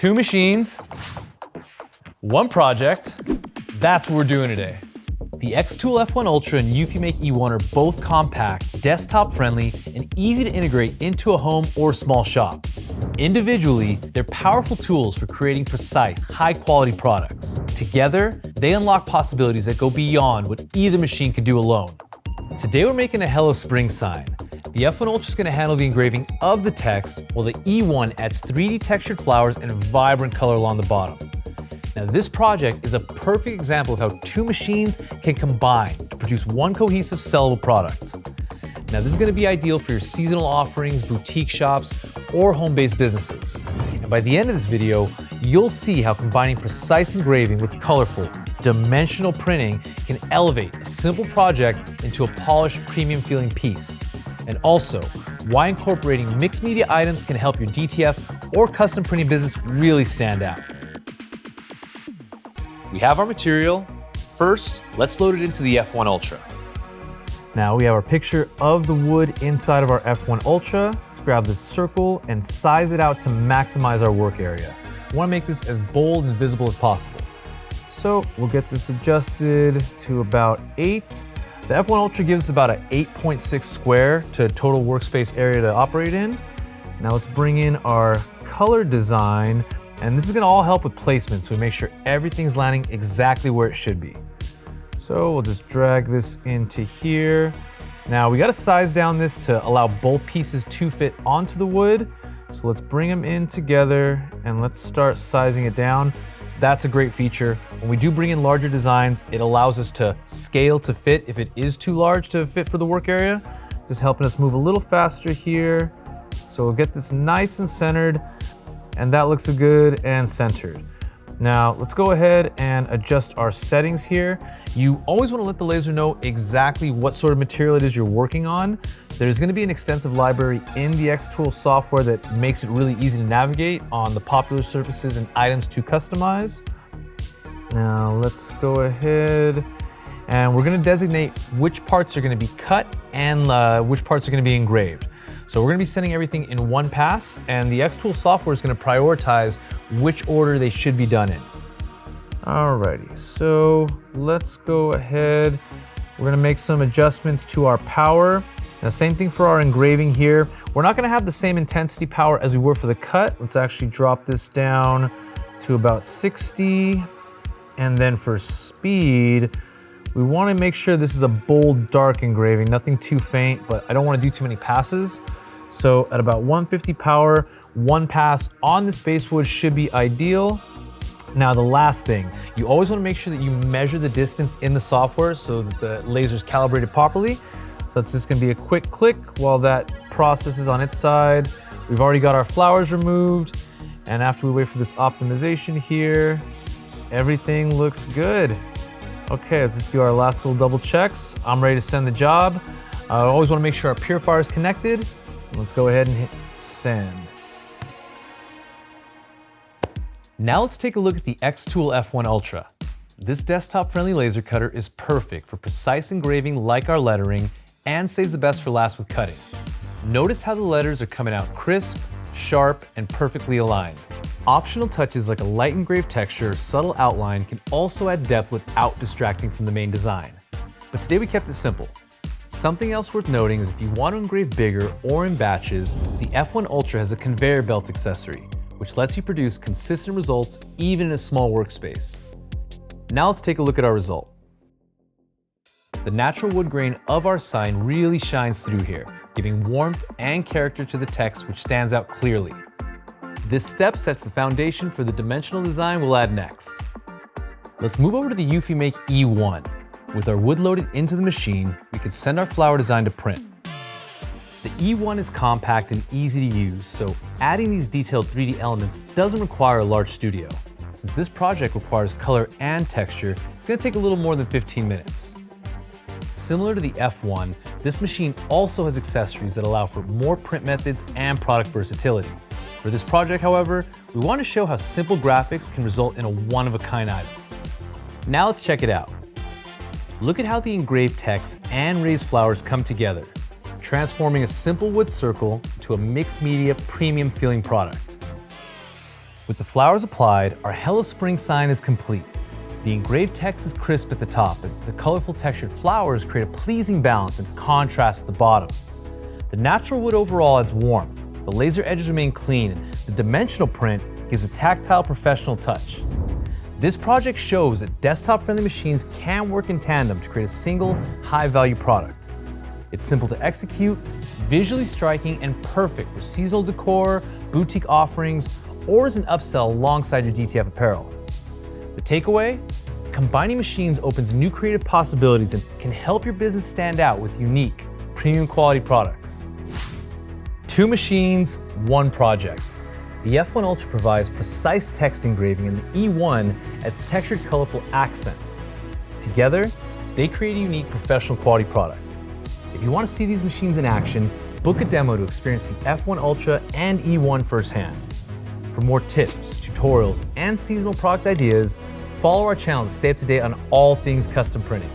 2 machines, 1 project. That's what we're doing today. The xTool F1 Ultra and eufyMake E1 are both compact, desktop-friendly, and easy to integrate into a home or small shop. Individually, they're powerful tools for creating precise, high-quality products. Together, they unlock possibilities that go beyond what either machine could do alone. Today we're making a Hello Spring sign. The F1 Ultra is going to handle the engraving of the text, while the E1 adds 3D textured flowers and vibrant color along the bottom. Now this project is a perfect example of how 2 machines can combine to produce one cohesive sellable product. Now this is going to be ideal for your seasonal offerings, boutique shops, or home-based businesses. And by the end of this video, you'll see how combining precise engraving with colorful, dimensional printing can elevate a simple project into a polished, premium-feeling piece. And also, why incorporating mixed media items can help your DTF or custom printing business really stand out. We have our material. First, let's load it into the F1 Ultra. Now we have our picture of the wood inside of our F1 Ultra. Let's grab this circle and size it out to maximize our work area. We want to make this as bold and visible as possible. So we'll get this adjusted to about 8. The F1 Ultra gives us about an 8.6 square to total workspace area to operate in. Now let's bring in our color design, and this is gonna all help with placement, so we make sure everything's landing exactly where it should be. So we'll just drag this into here. Now we gotta size down this to allow both pieces to fit onto the wood. So let's bring them in together and let's start sizing it down. That's a great feature. When we do bring in larger designs, it allows us to scale to fit if it is too large to fit for the work area. Just helping us move a little faster here. So we'll get this nice and centered, and that looks good and centered. Now let's go ahead and adjust our settings here. You always want to let the laser know exactly what sort of material it is you're working on. There's going to be an extensive library in the xTool software that makes it really easy to navigate on the popular surfaces and items to customize. Now let's go ahead and we're going to designate which parts are going to be cut and which parts are going to be engraved. So we're going to be sending everything in one pass, and the xTool software is going to prioritize which order they should be done in. Alrighty, so let's go ahead. We're going to make some adjustments to our power. Now, same thing for our engraving here. We're not going to have the same intensity power as we were for the cut. Let's actually drop this down to about 60. And then for speed, we want to make sure this is a bold, dark engraving, nothing too faint, but I don't want to do too many passes. So at about 150 power, 1 pass on this base wood should be ideal. Now the last thing, you always want to make sure that you measure the distance in the software so that the laser is calibrated properly. So it's just going to be a quick click while that processes on its side. We've already got our flowers removed, and after we wait for this optimization here, everything looks good. Okay, let's just do our last little double checks. I'm ready to send the job. I always want to make sure our purifier is connected. Let's go ahead and hit send. Now let's take a look at the xTool F1 Ultra. This desktop-friendly laser cutter is perfect for precise engraving like our lettering and saves the best for last with cutting. Notice how the letters are coming out crisp, sharp, and perfectly aligned. Optional touches like a light engraved texture or subtle outline can also add depth without distracting from the main design. But today we kept it simple. Something else worth noting is if you want to engrave bigger or in batches, the F1 Ultra has a conveyor belt accessory, which lets you produce consistent results even in a small workspace. Now let's take a look at our result. The natural wood grain of our sign really shines through here, giving warmth and character to the text, which stands out clearly. This step sets the foundation for the dimensional design we'll add next. Let's move over to the eufyMake E1. With our wood loaded into the machine, we can send our flower design to print. The E1 is compact and easy to use, so adding these detailed 3D elements doesn't require a large studio. Since this project requires color and texture, it's going to take a little more than 15 minutes. Similar to the F1, this machine also has accessories that allow for more print methods and product versatility. For this project, however, we want to show how simple graphics can result in a one-of-a-kind item. Now let's check it out. Look at how the engraved text and raised flowers come together, transforming a simple wood circle into a mixed media premium feeling product. With the flowers applied, our Hello Spring sign is complete. The engraved text is crisp at the top, and the colorful textured flowers create a pleasing balance and contrast at the bottom. The natural wood overall adds warmth, the laser edges remain clean, and the dimensional print gives a tactile professional touch. This project shows that desktop-friendly machines can work in tandem to create a single, high-value product. It's simple to execute, visually striking, and perfect for seasonal decor, boutique offerings, or as an upsell alongside your DTF apparel. The takeaway? Combining machines opens new creative possibilities and can help your business stand out with unique, premium quality products. 2 machines, 1 project. The F1 Ultra provides precise text engraving and the E1 adds textured, colorful accents. Together, they create a unique professional quality product. If you want to see these machines in action, book a demo to experience the F1 Ultra and E1 firsthand. For more tips, tutorials, and seasonal product ideas, follow our channel to stay up to date on all things custom printing.